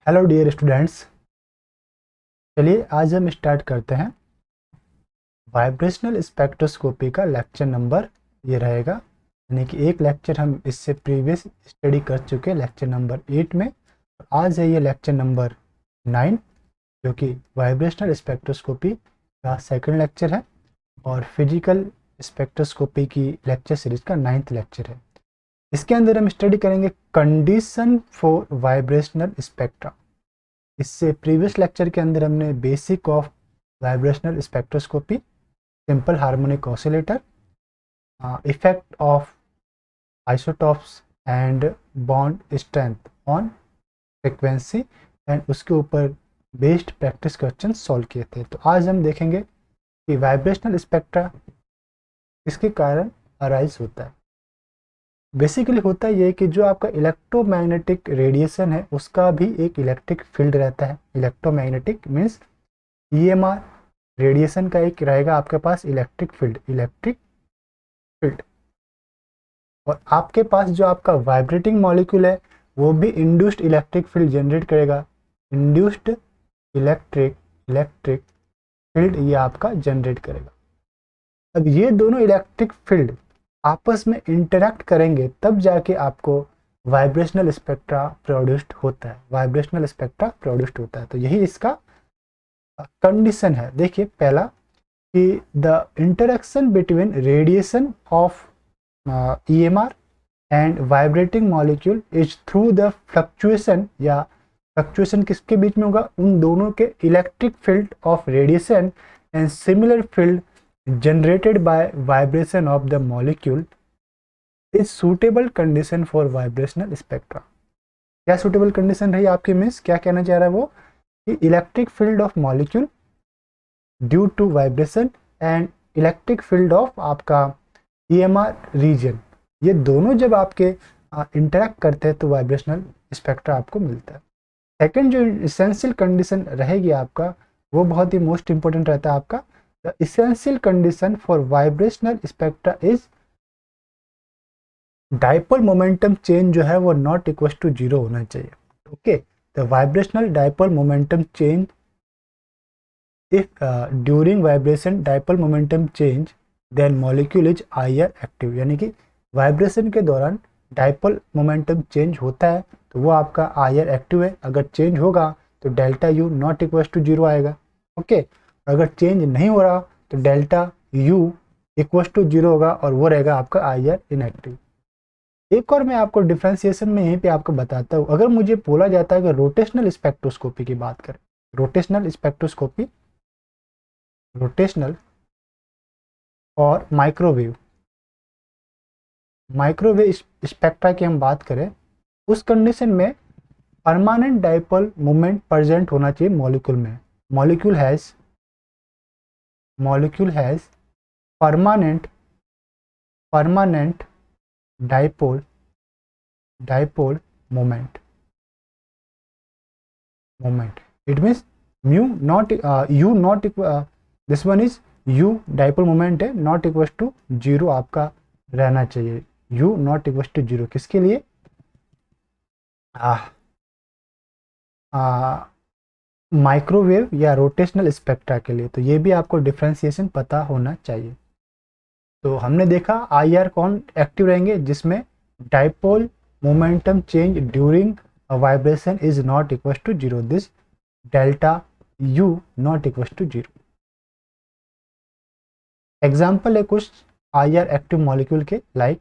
Hello dear students, चलिए आज हम स्टार्ट करते हैं वाइब्रेशनल स्पेक्ट्रोस्कोपी का लेक्चर नंबर ये रहेगा। यानी कि एक लेक्चर हम इससे प्रीवियस स्टडी कर चुके हैं लेक्चर नंबर 8 में। आज है ये लेक्चर नंबर 9 जो कि वाइब्रेशनल स्पेक्ट्रोस्कोपी का सेकंड लेक्चर है और फिजिकल स्पेक्ट्रोस्कोपी की लेक्चर सीरीज का 9th लेक्चर है। इसके अंदर हम स्टडी करेंगे कंडीशन फॉर वाइब्रेशनल स्पेक्ट्रा। इससे प्रीवियस लेक्चर के अंदर हमने basic of vibrational spectroscopy, simple harmonic oscillator, effect of isotopes and bond strength on frequency and उसके ऊपर बेस्ड प्रैक्टिस क्वेश्चन सॉल्व किए थे। तो आज हम देखेंगे कि वाइब्रेशनल स्पेक्ट्रा किसके कारण अराइज होता है। बेसिकली होता ये है कि जो आपका इलेक्ट्रोमैग्नेटिक रेडिएशन है उसका भी एक इलेक्ट्रिक फील्ड रहता है। इलेक्ट्रोमैग्नेटिक मीन्स ईएमआर रेडिएशन का एक रहेगा आपके पास इलेक्ट्रिक फील्ड। और आपके पास जो आपका वाइब्रेटिंग मॉलिक्यूल है वो भी इंड्यूस्ड इलेक्ट्रिक फील्ड जनरेट करेगा। इंड्यूस्ड इलेक्ट्रिक फील्ड ये आपका जनरेट करेगा। अब ये दोनों इलेक्ट्रिक फील्ड आपस में इंटरैक्ट करेंगे तब जाके आपको वाइब्रेशनल स्पेक्ट्रा प्रोड्यूस्ड होता है। तो यही इसका कंडीशन है। देखिए पहला कि the interaction between radiation of EMR and vibrating molecule is through the fluctuation, या फ्लक्चुएशन किसके बीच में होगा, उन दोनों के electric field of radiation and similar field generated by vibration of the molecule is suitable condition for vibrational spectra। क्या suitable condition रही आपकी मिस, क्या कहना चाह रहा है वो कि electric field of molecule due to vibration and electric field of आपका ईएमआर रीजन, ये दोनों जब आपके इंटरेक्ट करते हैं तो वाइब्रेशनल स्पेक्ट्रा आपको मिलता है। सेकेंड जो इसेंशियल कंडीशन रहेगी आपका वो बहुत ही मोस्ट इंपॉर्टेंट रहता है आपका। The essential condition for vibrational spectra is dipole momentum change जो है वो not equals to 0 होना चाहिए। Okay, the vibrational dipole momentum change, if during vibration dipole momentum change then molecule is IR active, यानी कि वाइब्रेशन के दौरान dipole momentum change होता है तो वो आपका IR एक्टिव है। अगर चेंज होगा तो delta U not equals to 0 आएगा। ओके, अगर चेंज नहीं हो रहा तो डेल्टा यू इक्वल्स टू 0 होगा और वो रहेगा आपका IR इनएक्टिव। एक और मैं आपको डिफ्रेंसिएशन में यहीं पे आपको बताता हूँ। अगर मुझे बोला जाता है कि रोटेशनल स्पेक्ट्रोस्कोपी की बात करें, रोटेशनल और माइक्रोवेव स्पेक्ट्रा की हम बात करें, उस कंडीशन में परमानेंट डाइपोल मोमेंट प्रेजेंट होना चाहिए मॉलिक्यूल में। Molecule has permanent dipole moment. It means mu not u not this one is u dipole moment है not equals to 0 आपका रहना चाहिए। u not equals to 0 किसके लिए, माइक्रोवेव या रोटेशनल स्पेक्ट्रा के लिए। तो ये भी आपको डिफ्रेंसिएशन पता होना चाहिए। तो हमने देखा IR कौन एक्टिव रहेंगे, जिसमें dipole momentum change during vibration is not equal to 0, this delta U not equal to 0। Example है कुछ IR एक्टिव मॉलिक्यूल के, like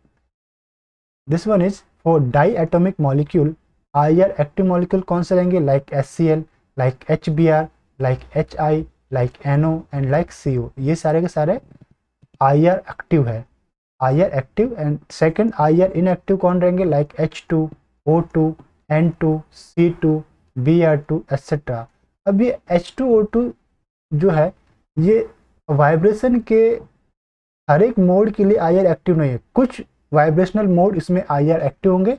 this one is for diatomic molecule. IR active molecule कौन से रहेंगे, like HCl, like HBr, like HI, like NO and like CO। ये सारे के सारे IR एक्टिव है, IR active. And second IR inactive कौन रहेंगे, like H2, O2, N2, C2, Br2 etcetera. अब ये H2O2 जो है ये वाइब्रेशन के हर एक मोड के लिए IR एक्टिव नहीं है। कुछ वाइब्रेशनल मोड इसमें IR एक्टिव होंगे,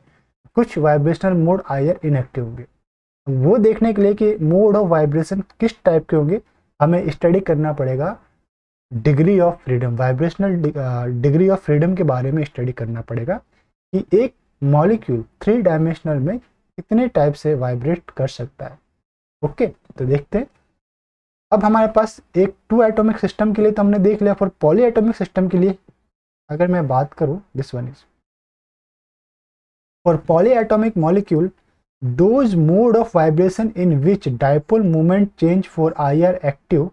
कुछ वाइब्रेशनल मोड IR इनएक्टिव होंगे। वो देखने के लिए कि मोड ऑफ वाइब्रेशन किस टाइप के होंगे हमें स्टडी करना पड़ेगा degree of freedom, vibrational degree of freedom के बारे में स्टडी करना पड़ेगा कि एक मॉलिक्यूल 3 डायमेंशनल में कितने टाइप से वाइब्रेट कर सकता है। ओके, तो देखते हैं। अब हमारे पास एक 2 एटॉमिक सिस्टम के लिए तो हमने देख लिया, फॉर पॉली एटॉमिक सिस्टम के लिए अगर मैं बात करूं, this one is for polyatomic molecule those mode of vibration in which dipole moment change for IR active,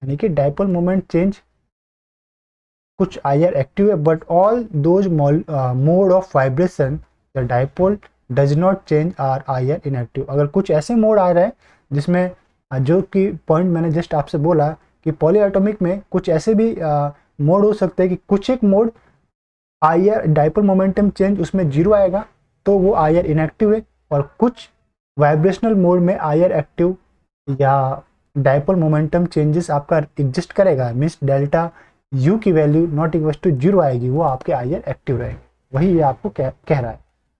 यानी कि डायपोल मोमेंट चेंज कुछ आईआर एक्टिव है, but all those mode of vibration the dipole does not change are IR inactive. अगर कुछ ऐसे mode आ रहे हैं जिसमें जो कि पॉइंट मैंने जस्ट आपसे बोला कि पॉली एटॉमिक में कुछ ऐसे भी मोड हो सकते हैं कि कुछ एक mode IR dipole momentum change उसमें 0 आएगा तो वो आईआर इनएक्टिव है, और कुछ वाइब्रेशनल मोड में आईआर एक्टिव या डायपोल मोमेंटम चेंजेस आपका एग्जिस्ट करेगा, मीन्स डेल्टा यू की वैल्यू नॉट इक्वल टू 0 आएगी, वो आपके आईआर एक्टिव रहेगी। वही ये आपको कह रहा है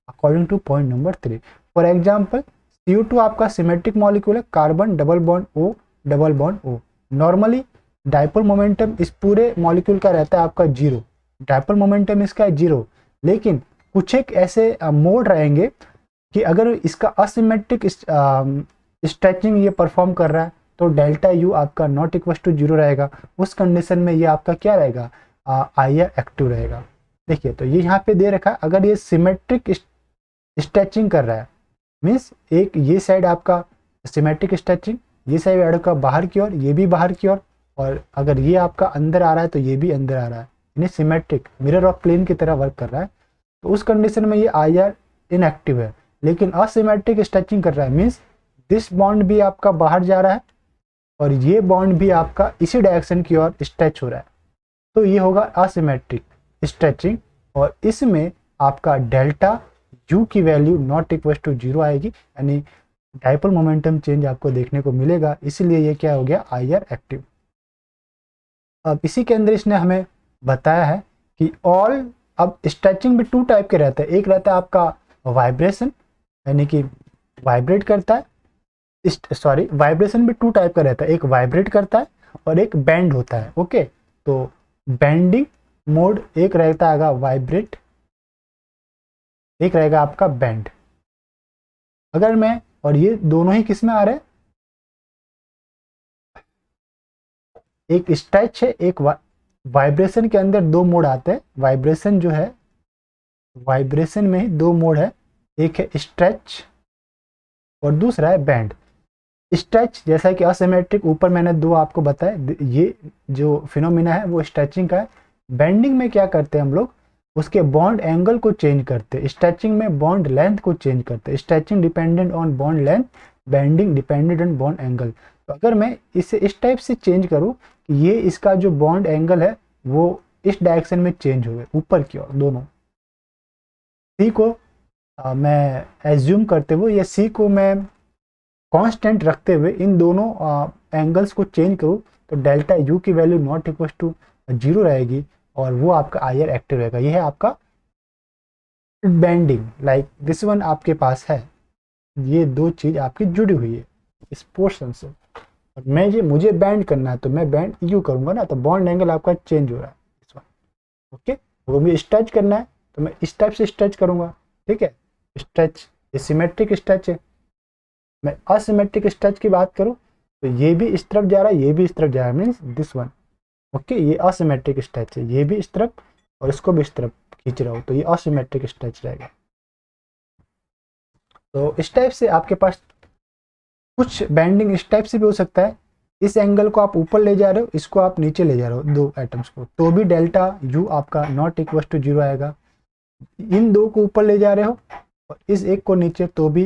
according two point number 3। For example CO2 आपका सिमेट्रिक मॉलिक्यूल है, carbon double bond O double bond O। Normally dipole momentum इस पूरे मॉलिक्यूल का रहता है आपका 0, डायपोल मोमेंटम इसका है 0, लेकिन कुछ एक ऐसे मोड रहेंगे कि अगर इसका असिमेट्रिक स्ट्रेचिंग ये परफॉर्म कर रहा है तो डेल्टा यू आपका नॉट इक्वल टू 0 रहेगा। उस कंडीशन में ये आपका क्या रहेगा, आईआर एक्टिव रहेगा। देखिए तो ये यहाँ पे दे रखा है, अगर ये सिमेट्रिक स्ट्रेचिंग कर रहा है, मीन्स एक ये साइड आपका सिमेट्रिक स्ट्रेचिंग, ये साइड आपका बाहर की ओर, ये भी बाहर की ओर, और अगर ये आपका अंदर आ रहा है तो ये भी अंदर आ रहा है, यानी सिमेट्रिक मिरर ऑफ प्लेन की तरह वर्क कर रहा है, तो उस कंडीशन में ये आईआर इनएक्टिव है। लेकिन असिमेट्रिक स्ट्रेचिंग कर रहा है, मीन्स दिस बॉन्ड भी आपका बाहर जा रहा है और ये बॉन्ड भी आपका इसी डायरेक्शन की ओर स्ट्रेच हो रहा है, तो ये होगा असिमेट्रिक स्ट्रेचिंग, और इसमें आपका डेल्टा यू की वैल्यू नॉट इक्वल टू 0 आएगी, यानी डायपोल मोमेंटम चेंज आपको देखने को मिलेगा, इसलिए ये क्या हो गया, आईआर एक्टिव। अब इसी के अंदर इसने हमें बताया है कि ऑल, अब स्ट्रेचिंग भी 2 टाइप के रहते हैं, एक रहता है आपका वाइब्रेशन, यानी कि वाइब्रेट करता है, सॉरी वाइब्रेशन भी 2 टाइप का रहता है, एक वाइब्रेट करता है और एक बैंड होता है। ओके, तो बैंडिंग मोड एक रहता है वाइब्रेट, एक रहेगा आपका बैंड। अगर मैं, और ये दोनों ही किस में आ रहे हैं, एक स्ट्रेच है, एक वाइब्रेशन के अंदर 2 मोड आते हैं। वाइब्रेशन जो है, वाइब्रेशन में ही 2 मोड है, एक है स्ट्रेच और दूसरा है बैंड। स्ट्रेच जैसा कि असिमेट्रिक, ऊपर मैंने 2 आपको बताए, ये जो फिनोमिना है वो स्ट्रेचिंग का है। बेंडिंग में क्या करते हैं हम लोग, उसके बॉन्ड एंगल को चेंज करते हैं, स्ट्रेचिंग में बॉन्ड लेंथ को चेंज करते हैं। Stretching dependent on bond length, bending dependent on bond angle. तो अगर मैं इसे इस टाइप से चेंज करूँ कि ये इसका जो बॉन्ड एंगल है वो इस डायरेक्शन में चेंज हो गए ऊपर की ओर दोनों, सी को मैं एज्यूम करते हुए या सी को मैं कांस्टेंट रखते हुए इन दोनों एंगल्स को चेंज करूँ तो डेल्टा यू की वैल्यू नॉट इक्वल टू 0 रहेगी और वो आपका आईआर एक्टिव रहेगा। ये है आपका बेंडिंग, लाइक दिस वन आपके पास है, ये 2 चीज़ आपकी जुड़ी हुई है इस पोर्शन से। और मैं ये मुझे बैंड करना है तो मैं बैंड यू करूँगा ना, तो बॉन्ड एंगल आपका चेंज हो रहा है इस वन। ओके, वो मुझे स्ट्रेच करना है तो मैं इस टाइप से स्ट्रेच करूँगा, ठीक है। स्ट्रेच ये सिमेट्रिक स्ट्रेच है। मैं असिमेट्रिक स्ट्रेच की बात करूँ तो ये भी इस तरफ जा रहा है, ये भी इस तरफ जा रहा है, मीन्स दिस वन। ओके, ये असिमेट्रिक स्ट्रेच है, ये भी इस तरफ और इसको भी इस तरफ खींच रहा हूँ, तो ये असिमेट्रिक स्ट्रेच रहेगा। तो इस टाइप से आपके पास कुछ बैंडिंग इस टाइप से भी हो सकता है, इस एंगल को आप ऊपर ले जा रहे हो, इसको आप नीचे ले जा रहे हो 2 एटम्स को, तो भी डेल्टा यू आपका नॉट इक्वल टू 0 आएगा। इन 2 को ऊपर ले जा रहे हो और इस एक को नीचे, तो भी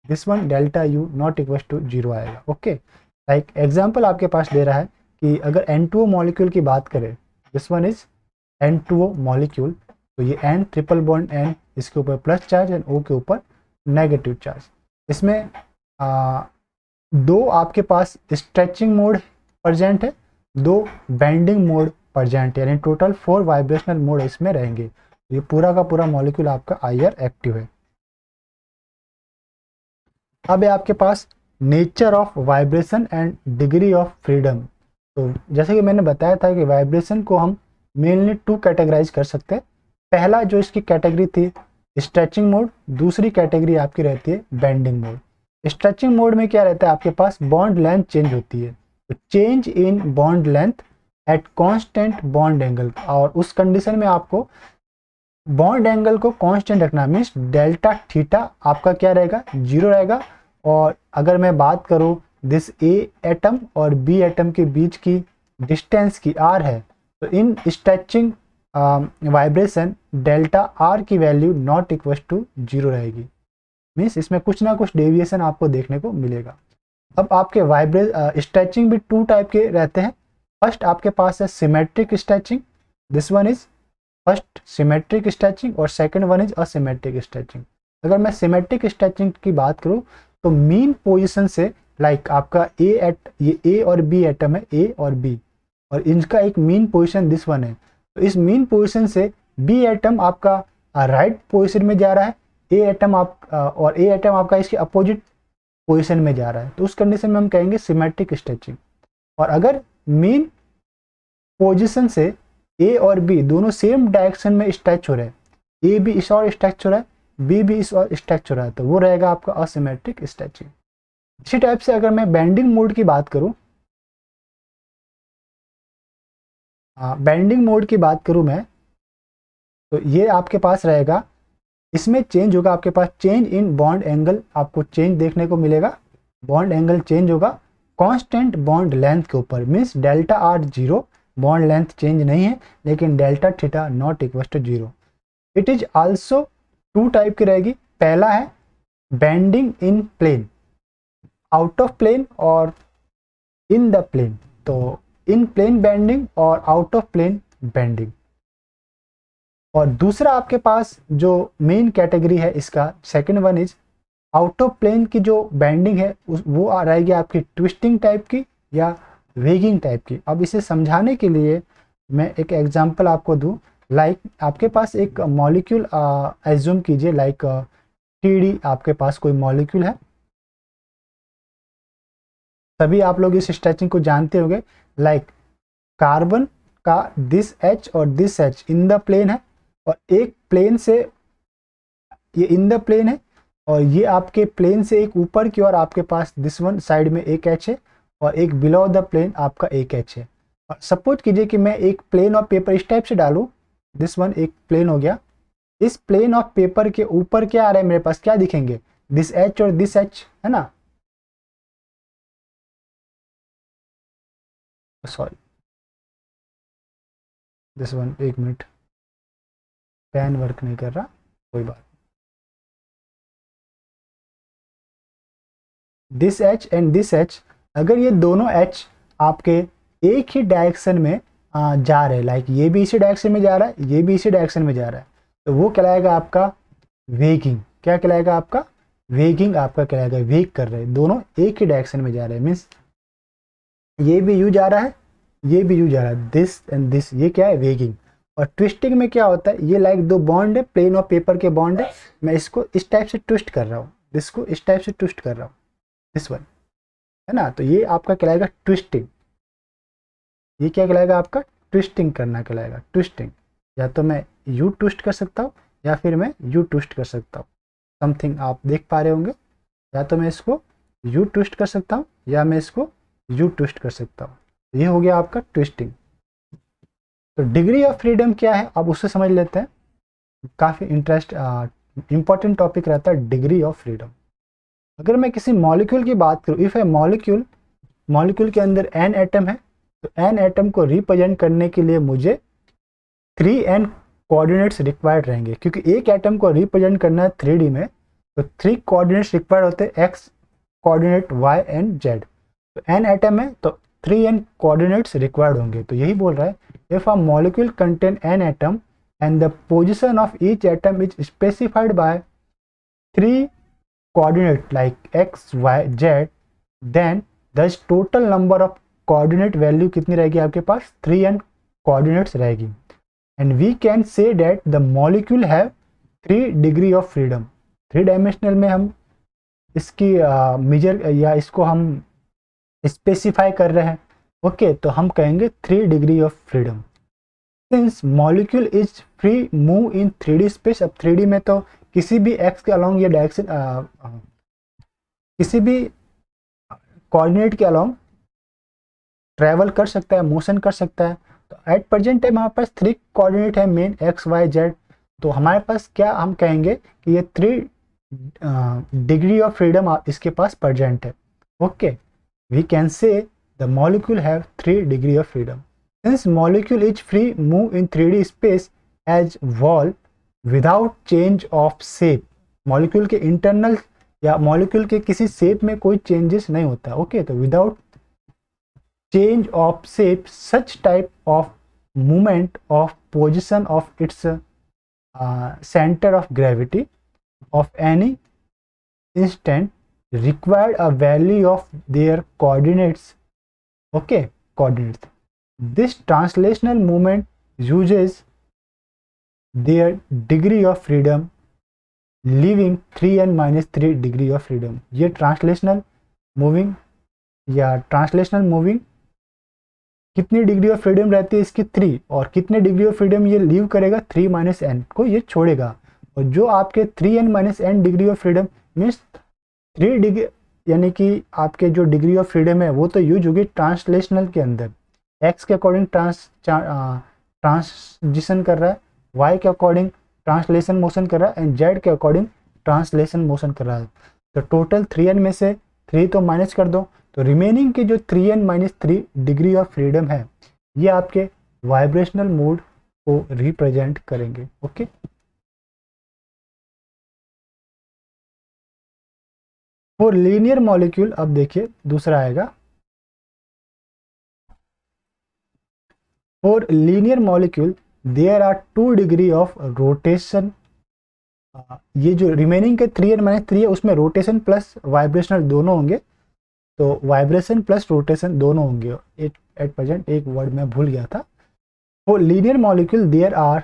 this one delta U not equal to 0 आएगा। ओके, लाइक एग्जांपल आपके पास दे रहा है कि अगर N2O मॉलिक्यूल की बात करें, this one is N2O molecule, तो ये N ट्रिपल बॉन्ड N, इसके ऊपर प्लस चार्ज एंड O के ऊपर नेगेटिव चार्ज। इसमें 2 आपके पास स्ट्रेचिंग मोड प्रेजेंट है, 2 बेंडिंग मोड प्रेजेंट है, यानी टोटल 4 वाइब्रेशनल मोड इसमें रहेंगे। ये पूरा का पूरा मॉलिक्यूल आपका आईआर एक्टिव है। अब है आपके पास nature of vibration and degree of freedom. तो जैसे कि मैंने बताया था कि वाइब्रेशन को हम मेनली 2 कैटेगराइज कर सकते हैं। पहला जो इसकी कैटेगरी थी स्ट्रेचिंग मोड, दूसरी कैटेगरी आपकी रहती है बेंडिंग मोड। स्ट्रेचिंग मोड में क्या रहता है, आपके पास बॉन्ड लेंथ चेंज होती है, तो change in bond length at constant bond angle, और उस कंडीशन में आपको बॉन्ड एंगल को कांस्टेंट रखना, मीन्स डेल्टा थीटा आपका क्या रहेगा, 0 रहेगा। और अगर मैं बात करूं दिस ए एटम और बी एटम के बीच की डिस्टेंस की आर है, तो इन स्ट्रेचिंग वाइब्रेशन डेल्टा आर की वैल्यू नॉट इक्वल टू 0 रहेगी, मीन्स इसमें कुछ ना कुछ डेविएशन आपको देखने को मिलेगा। अब आपके स्ट्रेचिंग भी 2 टाइप के रहते हैं। फर्स्ट आपके पास है symmetric stretching, this one is first symmetric stretching, और second one is asymmetric stretching. अगर मैं सिमेट्रिक स्ट्रेचिंग की बात करूं तो मीन पोजीशन से लाइक आपका ये ए और बी एटम है, ए और बी, और इनका एक मीन पोजीशन दिस वन है, तो इस मीन पोजीशन से बी एटम आपका राइट पोजीशन में जा रहा है, ए एटम आपका इसके अपोजिट पोजीशन में जा रहा है, तो उस कंडीशन में हम कहेंगे सिमेट्रिक स्ट्रेचिंग। और अगर मीन पोजीशन से ए और बी दोनों सेम डायरेक्शन में स्ट्रेच हो रहे हैं, ए भी इस और स्ट्रेच हो रहा है, बी भी इस और स्ट्रेच हो रहा है, तो वो रहेगा आपका असिमेट्रिक स्ट्रेचिंग। इसी टाइप से अगर मैं बेंडिंग मोड की बात करूं, बेंडिंग मोड की बात करूं मैं, तो ये आपके पास रहेगा, इसमें चेंज होगा, आपके पास चेंज इन बॉन्ड एंगल आपको चेंज देखने को मिलेगा, बॉन्ड एंगल चेंज होगा कांस्टेंट बॉन्ड लेंथ के ऊपर, means delta R 0, bond length change नहीं है, लेकिन delta theta not equal to 0। It is also 2 type की रहेगी। पहला है bending in plane, out of plane और इन द प्लेन, तो इन प्लेन बेंडिंग और आउट ऑफ प्लेन बेंडिंग। और दूसरा आपके पास जो मेन कैटेगरी है इसका, second one is out of plane की जो बेंडिंग है वो आ रहेगी आपकी ट्विस्टिंग टाइप की या वेगिंग टाइप की। अब इसे समझाने के लिए मैं एक एग्जांपल आपको दूं, लाइक आपके पास एक मॉलिक्यूल एज्यूम कीजिए, लाइक टीडी आपके पास कोई मॉलिक्यूल है, तभी आप लोग इस स्ट्रेचिंग को जानते होंगे, लाइक कार्बन का दिस एच और this H in the plane है, और एक प्लेन से ये इन द प्लेन है, और ये आपके प्लेन से एक ऊपर की ओर आपके पास दिस वन साइड में एक एच है, और एक बिलो द प्लेन आपका एक एच है। और सपोज कीजिए कि मैं एक प्लेन ऑफ पेपर इस टाइप से डालूं, दिस वन एक प्लेन हो गया, इस प्लेन ऑफ पेपर के ऊपर क्या आ रहा है मेरे पास, क्या दिखेंगे, दिस एच और दिस एच, है ना, सॉरी दिस वन, एक मिनट पेन वर्क नहीं कर रहा, कोई बात, this H and this H, अगर ये दोनों एच आपके एक ही डायरेक्शन में जा रहे हैं, लाइक ये भी इसी डायरेक्शन में जा रहा है, ये भी इसी डायरेक्शन में जा रहा है, तो वो कहलाएगा आपका वेगिंग। क्या कहलाएगा आपका वेगिंग, आपका कहलाएगा वेग कर रहे हैं, दोनों एक ही डायरेक्शन में जा रहे हैं, मीन्स ये भी यू जा रहा है, ये भी यू जा रहा है, दिस एंड दिस, ये क्या है वेगिंग। और ट्विस्टिंग में क्या होता है, ये लाइक दो बॉन्ड है, प्लेन ऑफ पेपर के बॉन्ड है, मैं इसको इस टाइप से ट्विस्ट कर रहा हूँ, इसको इस टाइप से ट्विस्ट कर रहा हूँ, दिस वन, है ना, तो ये आपका कहलाएगा ट्विस्टिंग। ये क्या कहलाएगा आपका ट्विस्टिंग करना कहलाएगा, ट्विस्टिंग। या तो मैं यू ट्विस्ट कर सकता हूँ या फिर मैं यू ट्विस्ट कर सकता हूँ, समथिंग आप देख पा रहे होंगे, या तो मैं इसको यू ट्विस्ट कर सकता हूँ या मैं इसको यू ट्विस्ट कर सकता हूँ, ये हो गया आपका ट्विस्टिंग। तो डिग्री ऑफ फ्रीडम क्या है, अब उससे समझ लेते हैं, काफ़ी इंपॉर्टेंट टॉपिक रहता है डिग्री ऑफ फ्रीडम। अगर मैं किसी मॉलिक्यूल की बात करूँ, इफ ए मॉलिक्यूल के अंदर एन एटम है, तो एन एटम को रिप्रेजेंट करने के लिए मुझे 3n कोऑर्डिनेट्स रिक्वायर्ड रहेंगे, क्योंकि एक एटम को रिप्रेजेंट करना है 3D में, तो 3 कोऑर्डिनेट्स रिक्वायर्ड होते हैं, x coordinate, y and z। तो n एटम है तो 3n कोऑर्डिनेट्स रिक्वायर्ड होंगे। तो यही बोल रहा है, if a molecule contain n atom and the position of each atom is specified by 3 coordinate like x, y, z, then the total number of coordinate value कितनी रहेगी आपके पास, 3n कोऑर्डिनेट्स रहेगी। And we can say that the molecule have 3 degree of freedom. 3 dimensional में हम इसकी major या इसको हम स्पेसिफाई कर रहे हैं, ओके, तो हम कहेंगे 3 degree of freedom. Since molecule is free move in 3D space, अब 3D में तो किसी भी एक्स के अलॉन्ग ये डायरेक्शन किसी भी कोऑर्डिनेट के अलॉन्ग ट्रैवल कर सकता है, मोशन कर सकता है। तो एट प्रेजेंट टाइम हमारे पास 3 कोऑर्डिनेट है मेन, एक्स वाई जेड। तो हमारे पास क्या हम कहेंगे कि ये 3 डिग्री ऑफ फ्रीडम इसके पास प्रेजेंट है। Okay, we can say the molecule have 3 degree of freedom. Since molecule is free move in 3D space as whole without change of shape. Molecule के इंटरनल या मॉलिक्यूल के किसी shape में कोई changes नहीं होता। ओके, तो without change of shape, such type of movement of position of its center of gravity of any instant required a value of their coordinates. Okay, coordinates. This translational movement uses their degree of freedom, leaving 3n minus 3 degree of freedom. ये translational moving या translational moving कितनी degree of freedom रहती है इसकी 3, और कितने degree of freedom ये leave करेगा 3 माइनस एन को ये छोड़ेगा। और जो आपके 3n minus N degree of freedom means 3 degree, यानी कि आपके जो डिग्री ऑफ फ्रीडम है वो तो यूज होगी ट्रांसलेशनल के अंदर, एक्स के अकॉर्डिंग ट्रांसजिशन कर रहा है, वाई के अकॉर्डिंग ट्रांसलेशन मोशन कर रहा है, एंड जेड के अकॉर्डिंग ट्रांसलेशन मोशन कर रहा है। तो टोटल 3n में से 3 तो माइनस कर दो, तो रिमेनिंग के जो 3n minus 3 degree of freedom है ये आपके वाइब्रेशनल मोड को रिप्रेजेंट करेंगे। ओके, फॉर लीनियर मॉलिक्यूल अब देखिए दूसरा आएगा। For linear molecule there are 2 degree of rotation. ये जो रिमेनिंग के 3n माइनस 3 है उसमें रोटेशन प्लस वाइब्रेशनल दोनों होंगे। तो वाइब्रेशन प्लस रोटेशन दोनों होंगे। एट प्रेजेंट एक वर्ड मैं भूल गया था। For linear molecule there are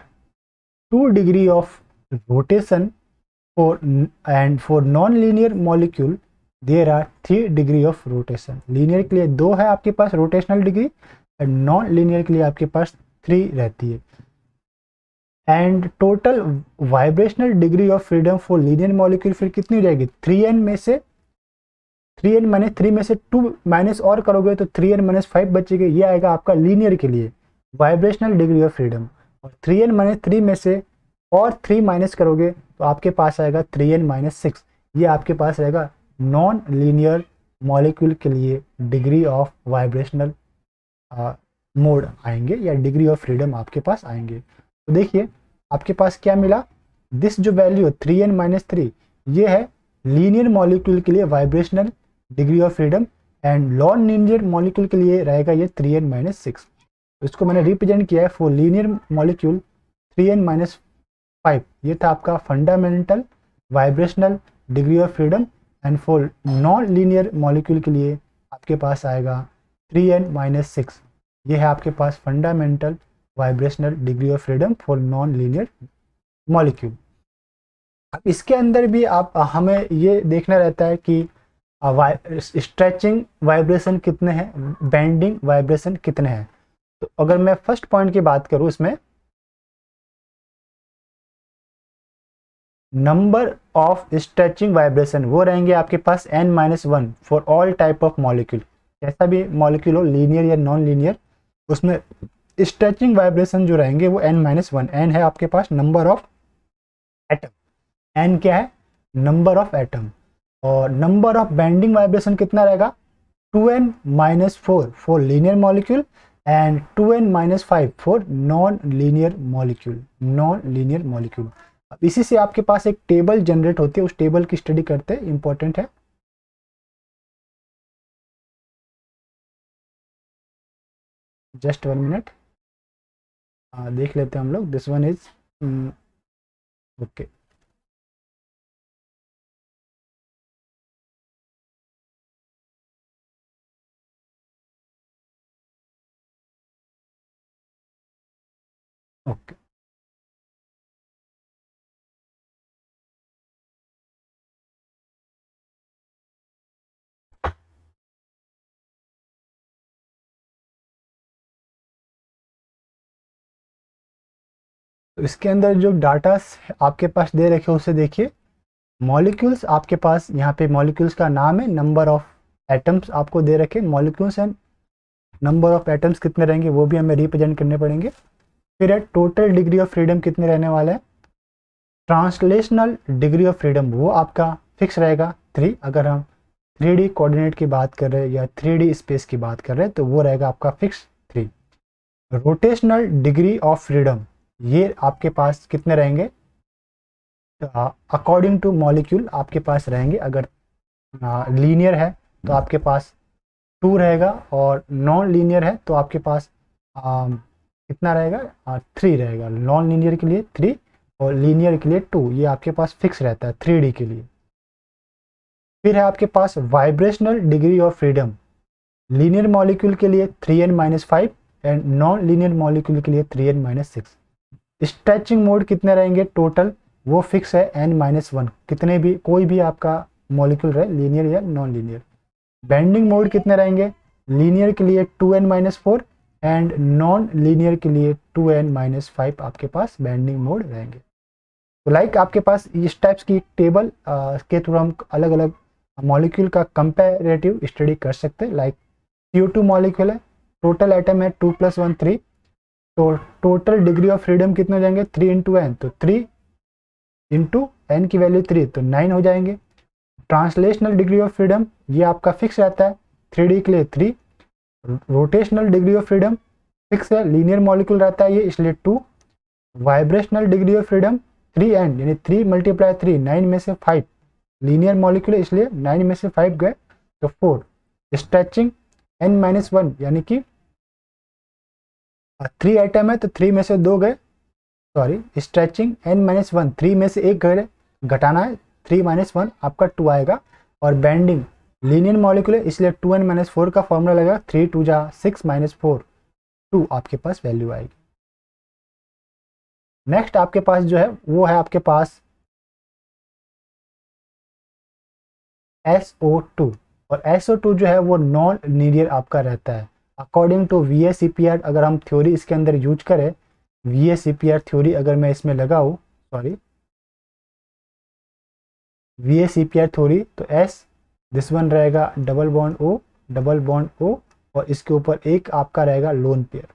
2 degree of rotation and for non linear molecule there are 3 degree of rotation. Linear के लिए 2 है आपके पास rotational degree, and non linear के लिए आपके पास 3 रहती है। And total vibrational degree of freedom for linear molecule फिर कितनी रहेगी, 3n में से 3n माइनस 3 में से 2 माइनस और करोगे तो 3n माइनस 5 बचेगी। ये आएगा आपका लीनियर के लिए वाइब्रेशनल डिग्री ऑफ फ्रीडम। और 3n माइनस 3 में से और 3 माइनस करोगे तो आपके पास आएगा 3n माइनस 6। ये आपके पास रहेगा नॉन लीनियर मॉलिक्यूल के लिए डिग्री ऑफ वाइब्रेशनल मोड आएंगे या डिग्री ऑफ फ्रीडम आपके पास आएंगे। तो देखिए आपके पास क्या मिला, दिस जो वैल्यू 3n माइनस 3 ये है लीनियर मॉलिक्यूल के लिए vibrational degree of freedom, and non linear molecule के लिए रहेगा ये 3n माइनस 6। इसको मैंने रिप्रेजेंट किया है for linear molecule 3n minus 5, ये था आपका fundamental vibrational degree of freedom, and for non linear molecule के लिए आपके पास आएगा 3n माइनस 6, ये है आपके पास fundamental vibrational degree of freedom for non linear molecule. अब इसके अंदर भी आप हमें ये देखना रहता है कि स्ट्रेचिंग वाइब्रेशन कितने हैं, बेंडिंग वाइब्रेशन कितने हैं। तो अगर मैं फर्स्ट पॉइंट की बात करूं, इसमें नंबर ऑफ स्ट्रेचिंग वाइब्रेशन वो रहेंगे आपके पास n-1 for all type of molecule. कैसा भी मॉलिक्यूल हो, लीनियर या नॉन लीनियर, उसमें स्ट्रेचिंग वाइब्रेशन जो रहेंगे वो n-1। n है आपके पास नंबर ऑफ एटम, n क्या है, नंबर ऑफ एटम। और नंबर ऑफ बेंडिंग वाइब्रेशन कितना रहेगा, 2n minus 4 for linear molecule and 2n minus 5 for non linear molecule, non linear molecule. अब इसी से आपके पास एक टेबल जनरेट होती है, उस टेबल की स्टडी करते हैं, इंपॉर्टेंट है। जस्ट 1 मिनट देख लेते हैं हम लोग। This one is okay. Okay, तो इसके अंदर जो डाटा आपके पास दे रखे उसे देखिए। मॉलिक्यूल्स आपके पास यहाँ पे मॉलिक्यूल्स का नाम है, नंबर ऑफ एटम्स आपको दे रखे, molecules and number of atoms कितने रहेंगे वो भी हमें रिप्रेजेंट करने पड़ेंगे। फिर है टोटल डिग्री ऑफ फ्रीडम कितने रहने वाले हैं। ट्रांसलेशनल डिग्री ऑफ फ्रीडम वो आपका फिक्स रहेगा 3। अगर हम 3D कोऑर्डिनेट की बात कर रहे हैं या 3D स्पेस की बात कर रहे हैं तो वो रहेगा आपका fix 3। Rotational degree of freedom ये आपके पास कितने रहेंगे, अकॉर्डिंग टू मॉलिक्यूल आपके पास रहेंगे। अगर लीनियर है तो आपके पास 2 रहेगा, और नॉन लीनियर है तो आपके पास कितना रहेगा, 3 रहेगा। नॉन लीनियर के लिए 3 और लीनियर के लिए 2, ये आपके पास फिक्स रहता है 3D के लिए। फिर है आपके पास vibrational degree of freedom. Linear molecule के लिए 3n-5 and non linear molecule के लिए 3n-6। स्ट्रेचिंग मोड कितने रहेंगे टोटल, वो फिक्स है n-1, कितने भी कोई भी आपका मॉलिक्यूल रहे, लीनियर या नॉन लीनियर। बेंडिंग मोड कितने रहेंगे, लीनियर के लिए 2n-4 एंड नॉन लीनियर के लिए 2n-5 आपके पास बेंडिंग मोड रहेंगे। तो लाइक आपके पास इस टाइप्स की टेबल के थ्रू हम अलग अलग मॉलिक्यूल का कंपैरेटिव स्टडी कर सकते हैं। लाइक CO2 मॉलिक्यूल है, टोटल एटम है 2 + 1 3, तो टोटल डिग्री ऑफ फ्रीडम कितने हो जाएंगे 3 × n, तो 3 × n की वैल्यू 3 तो 9 हो जाएंगे। ट्रांसलेशनल डिग्री ऑफ फ्रीडम ये आपका फिक्स रहता है 3D के लिए 3। Rotational degree of freedom fix है, लीनियर मॉलिक्यूल रहता है ये इसलिए 2। Vibrational degree of freedom 3n यानी 3 × 3 9 में से 5, लीनियर मॉलिक्यूल इसलिए 9 में से 5 गए तो 4। स्ट्रेचिंग n-1 यानी कि 3 आइटम है तो 3 में से 2 गए, सॉरी स्ट्रेचिंग n-1 3 में से 1 गए, घटाना है 3-1 आपका 2 आएगा। और बेंडिंग लीनियर मॉलिक्यूल है इसलिए 2n-4 का फॉर्मूला लगेगा, 3 × 2 = 6 - 4 2 आपके पास वैल्यू आएगी। नेक्स्ट आपके पास जो है वो है आपके पास SO2, और SO2 जो है वो नॉन लीनियर आपका रहता है अकॉर्डिंग टू VSEPR। अगर हम थ्योरी इसके अंदर यूज करें, VSEPR थ्योरी अगर मैं इसमें लगाऊं, सॉरी VSEPR थ्योरी, तो S दिस वन रहेगा डबल बॉन्ड O और इसके ऊपर एक आपका रहेगा lone pair,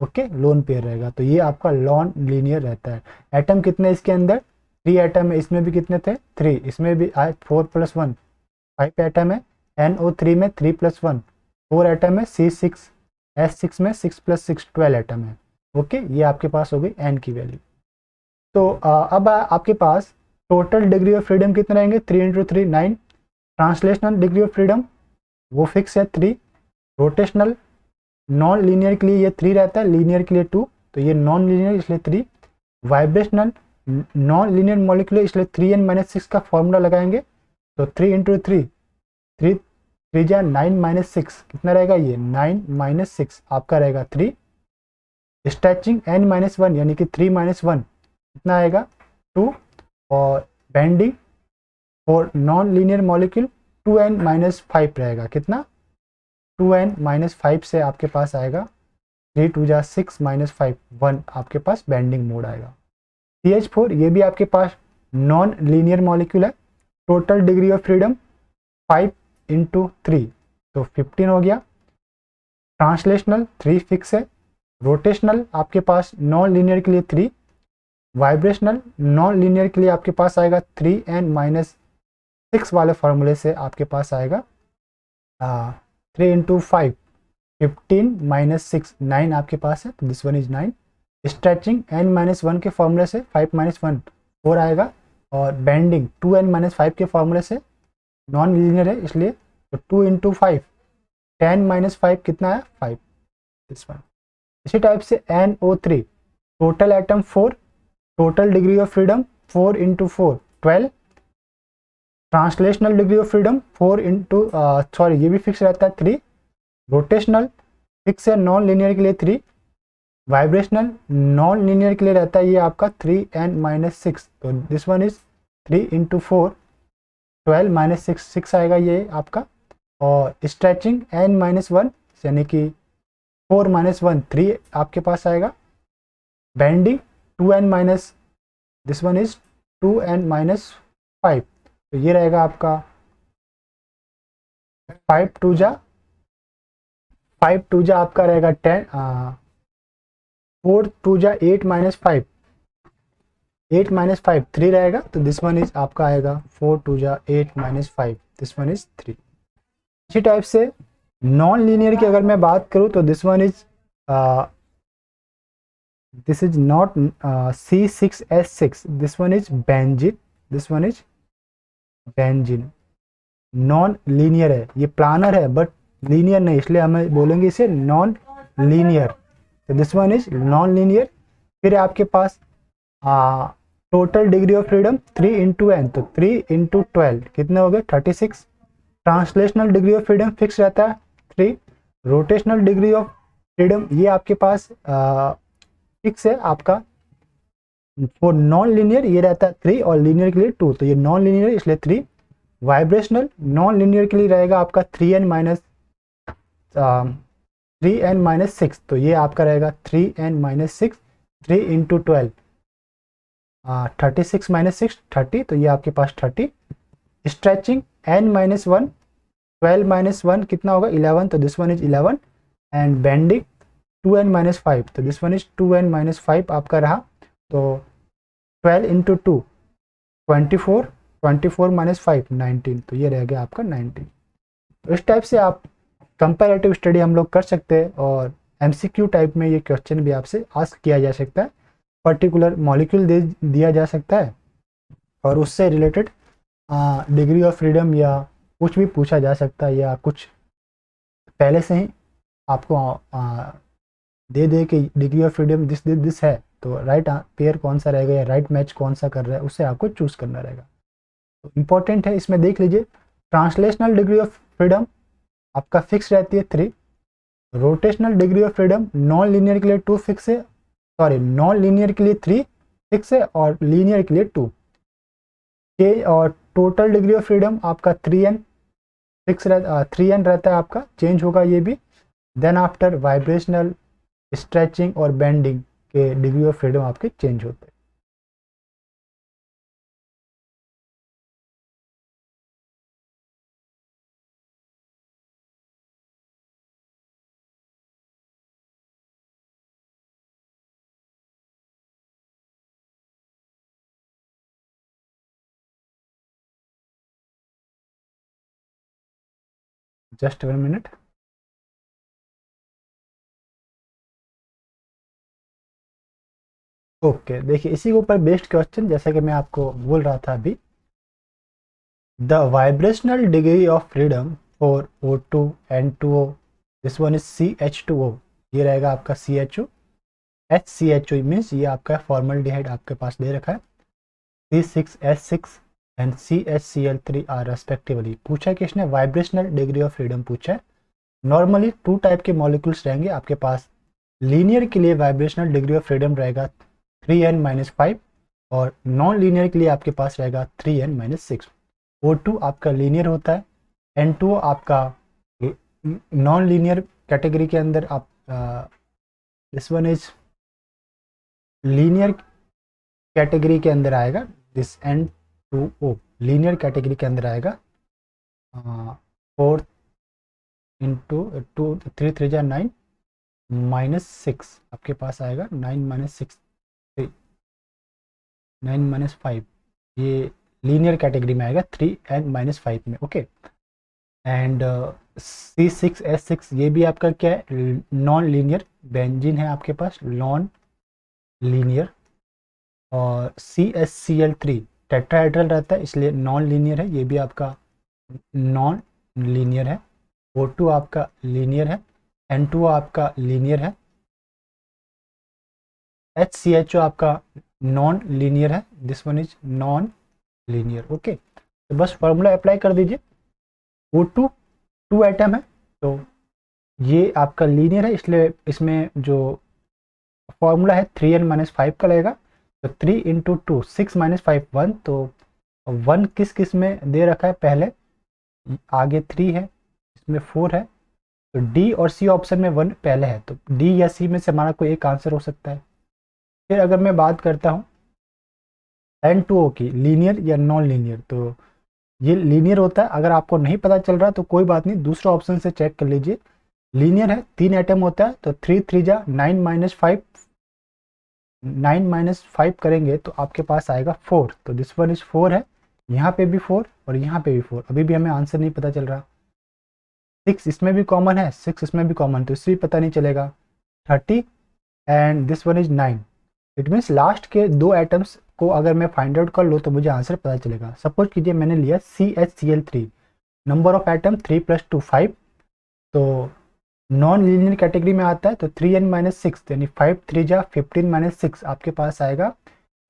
okay lone pair रहेगा, तो ये आपका नॉन लीनियर रहता है। एटम कितने इसके अंदर 3 एटम है, इसमें भी कितने थे 3, इसमें भी आए 4 + 1 5 एटम है। NO3 में 3 + 1 4 एटम है। C6 S6 में 6 + 6 12 एटम है, ओके ये आपके पास हो गई n की वैल्यू। तो अब आपके पास टोटल डिग्री ऑफ फ्रीडम कितने रहेंगे 3 × 3 9। ट्रांसलेशनल डिग्री ऑफ फ्रीडम वो फिक्स है 3। रोटेशनल नॉन लीनियर के लिए ये 3 रहता है, लीनियर के लिए 2, तो ये नॉन लीनियर इसलिए 3। वाइब्रेशनल नॉन लीनियर मॉलिक्यूल इसलिए 3n-6 का फॉर्मूला लगाएंगे, तो 3 × 3 3 3 जा 9 - 6 कितना रहेगा, ये 9 - 6 आपका रहेगा 3। स्ट्रेचिंग n-1 यानी कि 3 - 1 कितना आएगा 2, और bending for non linear molecule 2n-5 रहेगा, कितना 2n-5 से आपके पास आएगा 3 × 2 = 6 - 5 1 आपके पास बेंडिंग मोड आएगा। CH4 ये भी आपके पास नॉन लीनियर मॉलिक्यूल है, टोटल डिग्री ऑफ फ्रीडम 5 × 3 तो 15 हो गया। ट्रांसलेशनल 3 फिक्स है। रोटेशनल आपके पास नॉन लीनियर के लिए 3। वाइब्रेशनल नॉन लीनियर के लिए आपके पास आएगा 3n-6 वाले फॉर्मूले से आपके पास आएगा 3 × 5 15 - 6 9 आपके पास है, तो this one is 9। Stretching n-1 के फॉर्मूले से 5 - 1 4 आएगा, और बेंडिंग 2n-5 के फॉर्मूले से नॉन लीनियर है इसलिए, तो 2 × 5 10 - 5 कितना है 5 दिस वन। इसी टाइप से NO3 total atom 4, total degree of freedom 4 × 4 12। Translational degree of freedom 4 × sorry ये भी फिक्स रहता है 3। रोटेशनल फिक्स है नॉन लीनियर के लिए 3। वाइब्रेशनल नॉन लीनियर के लिए रहता है ये आपका 3n-6, तो दिस वन इज 3 × 4 12 - 6 6 आएगा ये आपका। और स्ट्रेचिंग n-1 यानी कि 4 - 1 3 आपके पास आएगा। Bending 2n minus, this one is 2n-5, तो ये रहेगा आपका 5 टू जा आपका रहेगा 10, 4 टू जा 8-5, 8-5 3 रहेगा, तो दिस वन इज आपका आएगा 4 टू जा 8-5, दिस वन इज 3। इसी टाइप से नॉन लीनियर की अगर मैं बात करूं तो this one is this is not C6H6, this one is benzene, this one is benzene, non linear है, ये प्लानर है बट लीनियर नहीं, इसलिए हमें बोलेंगे इसे नॉन लीनियर, तो this one is non linear. फिर आपके पास total degree of freedom 3 × n, तो 3 × 12 कितने हो गए 36। Translational degree of freedom fix रहता है 3। रोटेशनल डिग्री ऑफ फ्रीडम ये आपके पास फिक्स है आपका, फॉर नॉन लीनियर ये रहता है 3 और लीनियर के लिए 2, तो ये नॉन लीनियर इसलिए 3। वाइब्रेशनल नॉन लीनियर के लिए रहेगा आपका 3n-6, तो ये आपका रहेगा 3n-6, 3 × 12 36 - 6 30, तो ये आपके पास 30। स्ट्रेचिंग n-1, 12 - 1 कितना होगा 11, तो this one is 11। And bending 2n-5, तो दिस वन इज 2n-5 आपका रहा, तो 12 × 2 24, 24 - 5 19, तो ये रह गया आपका 19। तो इस टाइप से आप कंपैरेटिव स्टडी हम लोग कर सकते हैं, और MCQ टाइप में ये क्वेश्चन भी आपसे आस्क किया जा सकता है, पर्टिकुलर मॉलिक्यूल दे दिया जा सकता है और उससे रिलेटेड डिग्री ऑफ फ्रीडम या कुछ भी पूछा जा सकता है, या कुछ पहले से ही आपको दे दे कि डिग्री ऑफ फ्रीडम दिस है, तो राइट पेयर कौन सा रहेगा या राइट मैच कौन सा कर रहा है, उससे आपको चूज करना रहेगा। तो इम्पोर्टेंट है, इसमें देख लीजिए ट्रांसलेशनल डिग्री ऑफ फ्रीडम आपका फिक्स रहती है 3। Rotational degree of freedom non linear के लिए 2 फिक्स है, सॉरी नॉन लीनियर के लिए 3 फिक्स है और लीनियर के लिए 2 के। और टोटल डिग्री ऑफ फ्रीडम आपका 3n फिक्स रहता, 3n रहता है आपका, चेंज होगा ये भी। देन आफ्टर वाइब्रेशनल, स्ट्रेचिंग और बेंडिंग के डिग्री ऑफ फ्रीडम आपके चेंज होते हैं। Just 1 minute. ओके देखिए, इसी के ऊपर बेस्ड क्वेश्चन, जैसा कि मैं आपको बोल रहा था अभी, the vibrational degree of freedom for O2 N2O, this one is CH2O, ये रहेगा आपका CHO। HCHO मीन्स ये आपका फॉर्मल्डिहाइड आपके पास दे रखा है। C6H6 and CHCl3 are respectively. पूछा कि इसने वाइब्रेशनल डिग्री ऑफ फ्रीडम पूछा है। नॉर्मली 2 टाइप के मॉलिक्यूल्स रहेंगे आपके पास। लीनियर के लिए वाइब्रेशनल डिग्री ऑफ फ्रीडम रहेगा 3n-5 और नॉन लीनियर के लिए आपके पास रहेगा 3n-6। O2 आपका लीनियर होता है, N2O आपका नॉन लीनियर कैटेगरी के अंदर आप this one is linear category के अंदर आएगा, दिस N2O लीनियर कैटेगरी के अंदर आएगा। 4 × 2 3 3 जा 9 -6 आपके पास आएगा, 9 - 6 9 - 5, ये लीनियर कैटेगरी में आएगा 3n-5 में। ओके एंड C6H6 ये भी आपका क्या है, नॉन लीनियर बेंजीन है आपके पास, नॉन लीनियर। और CHCl3 टेट्राहेड्रल रहता है, इसलिए नॉन लीनियर है, ये भी आपका नॉन लीनियर है। O2 आपका लीनियर है, N2O आपका लीनियर है, HCHO आपका नॉन लीनियर है, this one is non linear. Okay तो बस फॉर्मूला अप्लाई कर दीजिए। O2 2 एटम है, तो ये आपका लीनियर है, इसलिए इसमें जो फॉर्मूला है 3n-5 का लगेगा। तो 3 × 2 6 - 5 1, तो 1 किस किस में दे रखा है पहले, आगे 3 है, इसमें 4 है, तो डी और सी ऑप्शन में 1 पहले है, तो डी या सी में से हमारा कोई एक आंसर हो सकता है। फिर अगर मैं बात करता हूँ N2O की, लीनियर या नॉन लीनियर, तो ये लीनियर होता है। अगर आपको नहीं पता चल रहा तो कोई बात नहीं, दूसरा ऑप्शन से चेक कर लीजिए। लीनियर है, 3 एटम होता है, तो 3 3 जा 9 माइनस 5, 9 माइनस 5 करेंगे तो आपके पास आएगा 4। तो दिस वन इज 4 है, यहाँ पे भी 4 और यहाँ पे भी 4। अभी भी हमें आंसर नहीं पता चल रहा। 6 इसमें भी कॉमन है, 6 इसमें भी कॉमन, तो इससे भी पता नहीं चलेगा। 30 and this one is 9। It means last के 2 एटम्स को अगर मैं फाइंड आउट कर लूँ तो मुझे आंसर पता चलेगा। सपोज कीजिए मैंने लिया CHCl3, नंबर ऑफ एटम 3 + 2 5, तो नॉन लीनियर कैटेगरी में आता है, तो 3n माइनस 6 यानी 5 3 जा 15 माइनस 6 आपके पास आएगा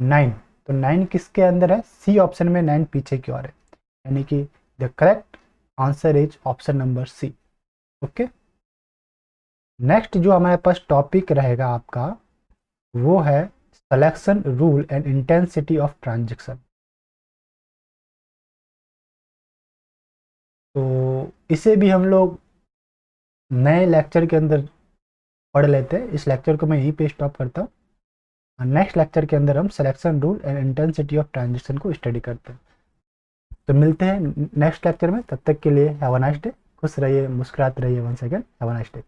9। तो 9 किसके अंदर है? सी ऑप्शन में 9 पीछे की ओर है, यानी कि the correct answer is option number C. Okay, next जो हमारे पास टॉपिक रहेगा आपका वो है selection rule and intensity of transaction. तो इसे भी हम लोग नए लेक्चर के अंदर पढ़ लेते हैं। इस लेक्चर को मैं यहीं पे स्टॉप करता हूँ। नेक्स्ट लेक्चर के अंदर हम selection rule and intensity of transaction को स्टडी करते हैं। तो मिलते हैं नेक्स्ट लेक्चर में, तब तक के लिए हैव अ नाइस डे। खुश रहिए, मुस्कुराते रहिए। One second, have a nice day.